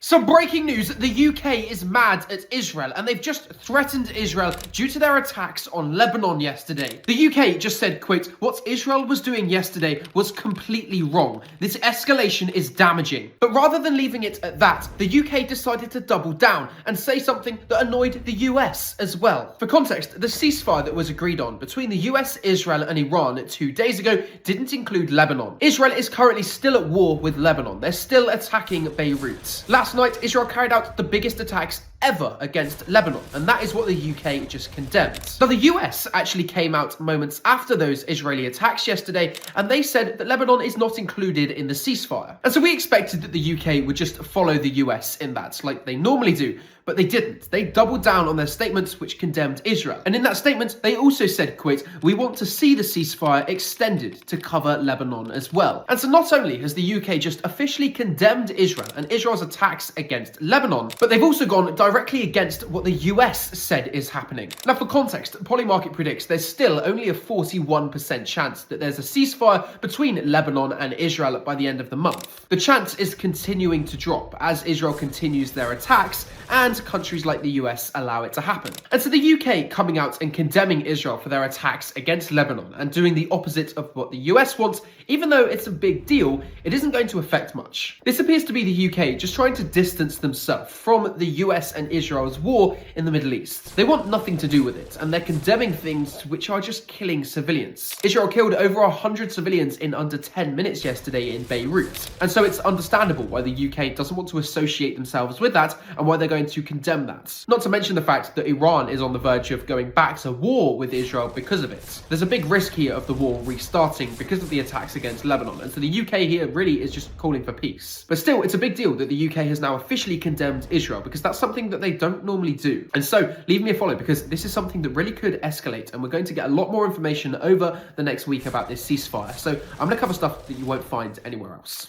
Some breaking news, the UK is mad at Israel and they've just threatened Israel due to their attacks on Lebanon yesterday. The UK just said, quote, "What Israel was doing yesterday was completely wrong. This escalation is damaging." But rather than leaving it at that, the UK decided to double down and say something that annoyed the US as well. For context, the ceasefire that was agreed on between the US, Israel and Iran 2 days ago didn't include Lebanon. Israel is currently still at war with Lebanon. They're still attacking Beirut. Last night, Israel carried out the biggest attacks ever against Lebanon, and that is what the UK just condemned. Now, the US actually came out moments after those Israeli attacks yesterday, and they said that Lebanon is not included in the ceasefire. And so we expected that the UK would just follow the US in that, like they normally do, but they didn't. They doubled down on their statements, which condemned Israel. And in that statement, they also said, quote, "We want to see the ceasefire extended to cover Lebanon as well." And so not only has the UK just officially condemned Israel and Israel's attacks against Lebanon, but they've also gone directly against what the US said is happening. Now, for context, Polymarket predicts there's still only a 41% chance that there's a ceasefire between Lebanon and Israel by the end of the month. The chance is continuing to drop as Israel continues their attacks and countries like the US allow it to happen. And so the UK coming out and condemning Israel for their attacks against Lebanon and doing the opposite of what the US wants, even though it's a big deal, it isn't going to affect much. This appears to be the UK just trying to distance themselves from the US and Israel's war in the Middle East. They want nothing to do with it, and they're condemning things which are just killing civilians. Israel killed over 100 civilians in under 10 minutes yesterday in Beirut. And so it's understandable why the UK doesn't want to associate themselves with that and why they're going to condemn that. Not to mention the fact that Iran is on the verge of going back to war with Israel because of it. There's a big risk here of the war restarting because of the attacks against Lebanon, and so the UK here really is just calling for peace. But still, it's a big deal that the UK has now officially condemned Israel because that's something that they don't normally do. And so leave me a follow because this is something that really could escalate, and we're going to get a lot more information over the next week about this ceasefire. So I'm going to cover stuff that you won't find anywhere else.